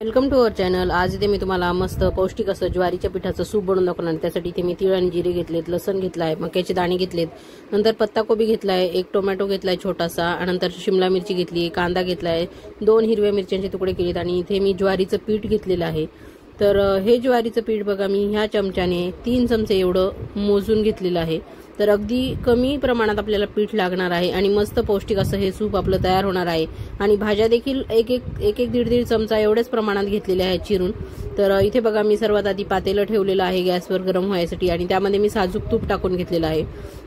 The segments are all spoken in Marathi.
Welcome to our channel. आज इथे मी तुम्हाला मस्त पौष्टिक असं ज्वारीच्या पिठाचं सूप बनवून दाखवणार आहे। त्यासाठी इथे मी तीळ आणि जिरे घेतलेत, लसण घेतलाय, मक्याचे दाणे घेतलेत, नंतर पत्ताकोबी घेतलाय, एक टोमॅटो घेतलाय छोटासा, नंतर शिमला मिरची घेतली, कांदा घेतलाय, 2 हिरव्या मिरच्यांचे तुकडे केलेत आणि इथे मी ज्वारीचं पीठ घेतलेलं आहे। तर हे ज्वारीचं पीठ बघा मी ह्या चमच्याने 3 चमचे एवढं मोजून घेतलेलं आहे। तर अगदी कमी प्रमाणात आपल्याला पीठ लागणार आहे आणि मस्त पौष्टिक असं हे सूप आपलं तयार होणार आहे। आणि भाज्या देखील एक दीड चमचा एवढेच प्रमाणात घेतलेल्या आहेत चिरून। तर इथे बघा मी सर्वात आधी पातेलं ठेवलेलं आहे गॅसवर गरम व्हायसाठी आणि त्यामध्ये मी साजूक तूप टाकून घेतलेलं आहे।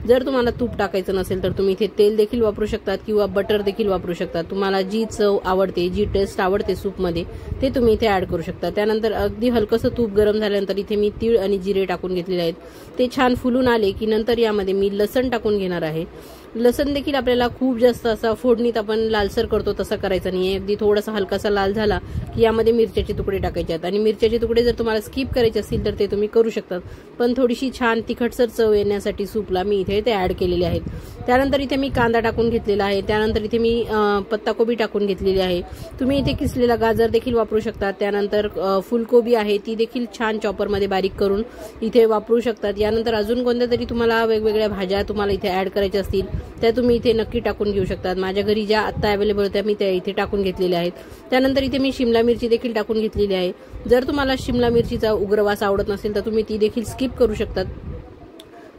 जर तुम्हाला तूप टाकायचं नसेल तर तुम्ही इथे तेल देखील वापरू शकतात किंवा बटर देखील वापरू शकतात। तुम्हाला जी चव आवडते, जी टेस्ट आवडते सूपमध्ये ते तुम्ही इथे ऍड करू शकता। त्यानंतर अगदी हलकसं तूप गरम झाल्यानंतर इथे मी तीळ आणि जिरे टाकून घेतलेले आहेत। ते छान फुलून आले की नंतर यामध्ये मी लसण टाकून घेणार आहे। लसण देखील आपल्याला खूप जास्त असा फोडणीत आपण लालसर करतो तसा करायचा नाहीये। अगदी थोडासा हलकासा लाल झाला की यामध्ये मिरच्याचे तुकडे टाकायचे आहेत आणि मिरच्याचे तुकडे जर तुम्हाला स्किप करायचे असतील तर ते तुम्ही करू शकतात, पण थोडीशी छान तिखटसर चव येण्यासाठी सूपला मी इथे ते ऍड केलेले आहेत। त्यानंतर इथे मी कांदा टाकून घेतलेला आहे। त्यानंतर इथे मी पत्ताकोबी टाकून घेतलेली आहे। तुम्ही इथे किसलेला गाजर देखील वापरू शकता। त्यानंतर फुलकोबी आहे ती देखील छान चॉपरमध्ये बारीक करून इथे वापरू शकतात। यानंतर अजून कोणत्या तरी तुम्हाला वेगवेगळ्या भाज्या तुम्हाला इथे ऍड करायच्या असतील त्या तुम्ही इथे नक्की टाकून घेऊ शकतात। माझ्या घरी ज्या आता अवेलेबल होत्या मी त्या इथे टाकून घेतलेल्या आहेत। त्यानंतर इथे मी शिमला मिरची देखील टाकून घेतलेली आहे। जर तुम्हाला शिमला मिरचीचा उग्रवास आवडत नसेल तर तुम्ही ती देखील स्किप करू शकतात।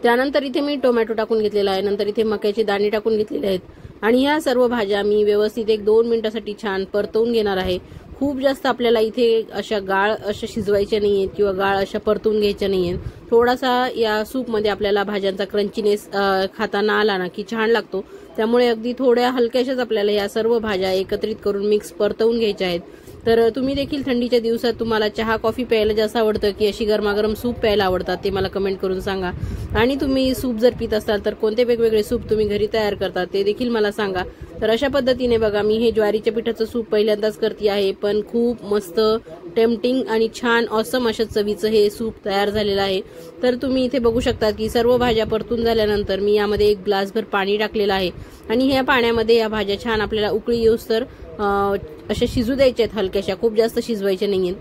त्यानंतर इथे मी टोमॅटो टाकून घेतलेला आहे। नंतर इथे मक्याचे दाणे टाकून घेतलेले आहेत आणि ह्या सर्व भाज्या मी व्यवस्थित 1-2 मिनिटांसाठी छान परतवून घेणार आहे। खूप जास्त आपल्याला इथे अशा गाळ अशा शिजवायच्या नाहीयेत किंवा गाळ अशा परतून घ्यायच्या नाहीयेत। थोडासा या सूप मध्ये आपल्याला भाज्यांचा क्रंचीनेस खाताना आला ना की छान लागतो। त्यामुळे अगदी थोड्या हलक्याशाच आपल्याला या सर्व भाज्या एकत्रित करून मिक्स परतवून घ्यायच्या आहेत। तर तुम्ही देखील थंडीच्या दिवसात तुम्हाला चहा कॉफी प्यायला जास्त आवडतं की अशी गरमागरम सूप प्यायला आवडतात ते मला कमेंट करून सांगा। आणि तुम्ही सूप जर पित असाल तर कोणते वेगवेगळे सूप तुम्ही घरी तयार करता ते देखील मला सांगा। तर अशा पद्धतीने बघा मी हे ज्वारीच्या पिठाचं सूप पहिल्यांदाच करते आहे, पण खूप मस्त टेम्पटिंग आणि छान ऑसम अशा चवीचं हे सूप तयार झालेलं आहे। तर तुम्ही इथे बघू शकता की सर्व भाज्या परतून झाल्यानंतर मी यामध्ये 1 ग्लासभर पाणी टाकलेलं आहे आणि ह्या पाण्यामध्ये या भाज्या छान आपल्याला उकळी येऊस्तर अशा शिजू द्यायच्या आहेत, हलक्याशा, खूप जास्त शिजवायच्या नाहीयेत।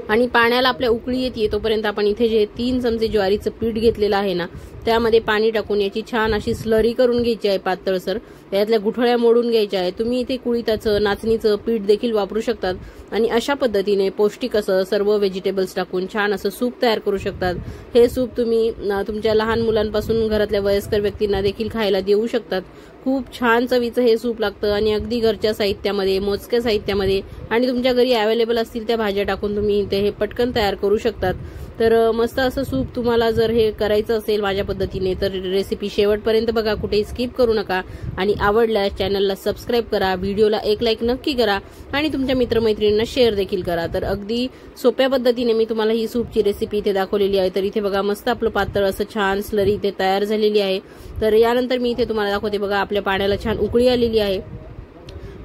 आणि पाण्याला आपल्या उकळी येते तोपर्यंत आपण इथे जे 3 चमचे ज्वारीचं पीठ घेतलेलं आहे ना त्यामध्ये पाणी टाकून याची छान अशी स्लरी करून घ्यायची आहे पातळसर। यातल्या गुठळ्या मोडून घ्यायच्या आहेत। तुम्ही इथे कुळीताचं, नाचणीचं पीठ देखील वापरू शकतात आणि अशा पद्धतीने पौष्टिक असं सर्व व्हेजिटेबल्स टाकून छान असं सूप तयार करू शकतात। हे सूप तुम्ही तुमच्या लहान मुलांपासून घरातल्या वयस्कर व्यक्तींना देखील खायला देऊ शकतात। खूप छान चवीचं हे सूप लागतं आणि अगदी घरच्या साहित्यामध्ये, मोजक्या साहित्यामध्ये आणि तुमच्या घरी अवेलेबल असतील त्या भाज्या टाकून तुम्ही इथे हे पटकन तयार करू शकतात। तर मस्त असं सूप तुम्हाला जर हे करायचं असेल माझ्या पद्धतीने तर रेसिपी शेवटपर्यंत बघा, कुठेही स्किप करू नका आणि आवडल्यास चॅनलला सबस्क्राईब करा, व्हिडिओला एक लाईक नक्की करा आणि तुमच्या मित्रमैत्रिणींना शेअर देखील करा। तर अगदी सोप्या पद्धतीने मी तुम्हाला ही सूपची रेसिपी इथे दाखवलेली आहे। तर इथे बघा मस्त आपलं पातळ असं छान स्लरी इथे तयार झालेली आहे। तर यानंतर मी इथे तुम्हाला दाखवते बघा आपल्या पाण्याला छान उकळी आलेली आहे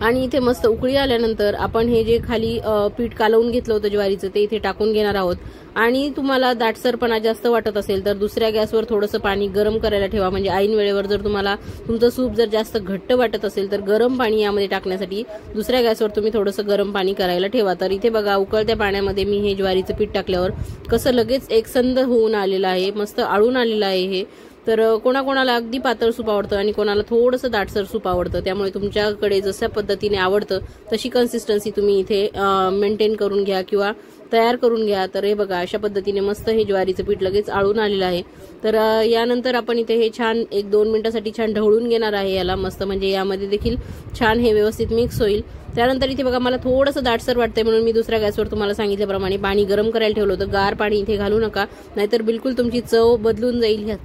आणि इथे मस्त उकळी आल्यानंतर आपण हे जे खाली पीठ कालवून घेतलं होतं ज्वारीचं ते इथे टाकून घेणार आहोत। आणि तुम्हाला दाटसरपणा जास्त वाटत असेल तर दुसऱ्या गॅसवर थोडंसं पाणी गरम करायला ठेवा। म्हणजे ऐन वेळेवर जर तुम्हाला तुमचं सूप जर जास्त घट्ट वाटत असेल तर गरम पाणी यामध्ये टाकण्यासाठी दुसऱ्या गॅसवर तुम्ही थोडंसं गरम पाणी करायला ठेवा। तर इथे बघा उकळत्या पाण्यामध्ये मी हे ज्वारीचं पीठ टाकल्यावर कसं लगेच एकसंध होऊन आलेलं आहे, मस्त आळून आलेलं आहे हे। तर कोणाकोणाला अगदी पातळ सूप आवडतं आणि कोणाला थोडंसं दाटसर सूप आवडतं, त्यामुळे तुमच्याकडे जशा पद्धतीने आवडतं तशी कन्सिस्टन्सी तुम्ही इथे मेंटेन करून घ्या किंवा तयार करून घ्या। तर हे बघा अशा पद्धतीने मस्त हे ज्वारीचं पीठ लगेच आळून आलेलं आहे। तर यानंतर आपण इथे हे छान 1-2 मिनिटांसाठी छान ढवळून घेणार आहे याला मस्त, म्हणजे यामध्ये देखील छान हे व्यवस्थित मिक्स होईल। त्यानंतर इथे बघा मला थोडंसं दाटसर वाटतंय म्हणून मी दुसऱ्या गॅसवर तुम्हाला सांगितल्याप्रमाणे पाणी गरम करायला ठेवलं होतं। गार पाणी इथे घालू नका, नाहीतर बिलकुल तुमची चव बदलून जाईल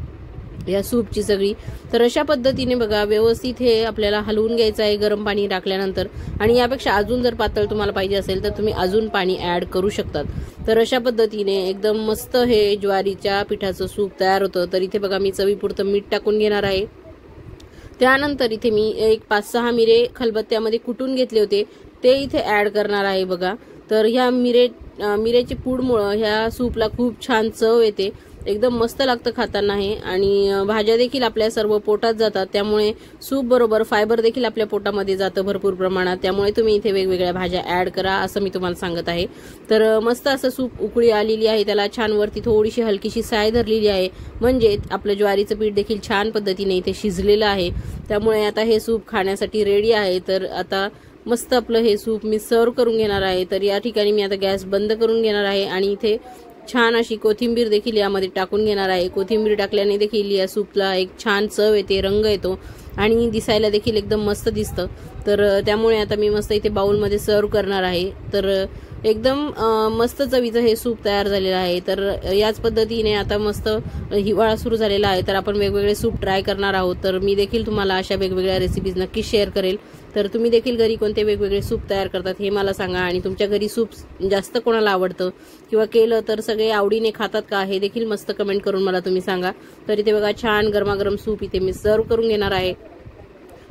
या सूपची सगळी। तर अशा पद्धतीने बघा व्यवस्थित हे आपल्याला हलवून घ्यायचं आहे गरम पाणी टाकल्यानंतर। आणि यापेक्षा अजून जर पातळ तुम्हाला पाहिजे असेल तर तुम्ही अजून पाणी ऍड करू शकतात। तर अशा पद्धतीने एकदम मस्त हे ज्वारीच्या पिठाचं सूप तयार होतं। तर इथे बघा मी चवीपुरतं मीठ टाकून घेणार आहे। त्यानंतर इथे मी 5-6 मिरे खलबत्त्यामध्ये कुटून घेतले होते ते इथे ऍड करणार आहे बघा। तर ह्या मिरेची पूडमुळे ह्या सूपला खूप छान चव येते। एकदम मस्त लागतं खाताना हे। आणि भाज्या देखील आपल्या सर्व पोटात जातात, त्यामुळे सूप बरोबर फायबर देखील आपल्या पोटामध्ये जातं भरपूर प्रमाणात। त्यामुळे तुम्ही इथे वेगवेगळ्या भाज्या ऍड करा असं मी तुम्हाला सांगत आहे। तर मस्त असं सूप उकळी आलेली आहे, त्याला छान वरती थोडीशी हलकीशी साय धरलेली आहे, म्हणजे आपलं ज्वारीचं पीठ देखील छान पद्धतीने इथे शिजलेलं आहे। त्यामुळे आता हे सूप खाण्यासाठी रेडी आहे। तर आता मस्त आपलं हे सूप मी सर्व करून घेणार आहे। तर या ठिकाणी मी आता गॅस बंद करून घेणार आहे आणि इथे छान अशी कोथिंबीर देखील यामध्ये टाकून घेणार आहे। कोथिंबीर टाकल्याने देखील या सूपला एक छान चव येते, रंग येतो आणि दिसायला देखील एकदम मस्त दिसतं। तर त्यामुळे आता मी मस्त इथे बाउलमध्ये सर्व करणार आहे। तर एकदम मस्त चवीचं हे सूप तयार झालेलं आहे। तर याच पद्धतीने आता मस्त हिवाळा सुरू झालेला आहे, तर आपण वेगवेगळे सूप ट्राय करणार आहोत। तर मी देखील तुम्हाला अशा वेगवेगळ्या रेसिपीज नक्की शेअर करेल। तर तुम्ही देखील घरी कोणते वेगवेगळे सूप तयार करतात हे मला सांगा, आणि तुमच्या घरी सूप जास्त कोणाला आवडतं किंवा केलं तर सगळे आवडीने खातात का हे देखील मस्त कमेंट करून मला तुम्ही सांगा। तर इथे बघा छान गरमागरम सूप इथे मी सर्व करून घेणार आहे।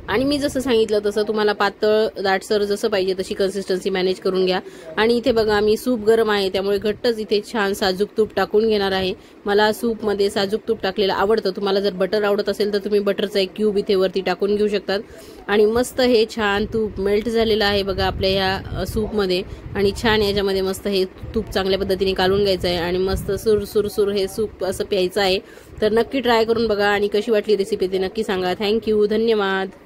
आणि मी जसं सांगितलं तसं तुम्हाला पातळ दाटसर जसं पाहिजे तशी कन्सिस्टन्सी मॅनेज करून घ्या। आणि इथे बघा मी सूप गरम आहे त्यामुळे घट्टच इथे छान साजूक तूप टाकून घेणार आहे। मला सूपमध्ये साजूक तूप टाकलेलं आवडतं, तुम्हाला जर बटर आवडत असेल तर तुम्ही बटरचा एक क्यूब इथे वरती टाकून घेऊ शकतात। आणि मस्त हे छान तूप मेल्ट झालेलं आहे बघा आपल्या या सूपमध्ये, आणि छान याच्यामध्ये मस्त हे तूप चांगल्या पद्धतीने काढून घ्यायचं आहे आणि मस्त सुर हे सूप असं प्यायचं आहे। तर नक्की ट्राय करून बघा आणि कशी वाटली रेसिपी ते नक्की सांगा। थँक्यू, धन्यवाद।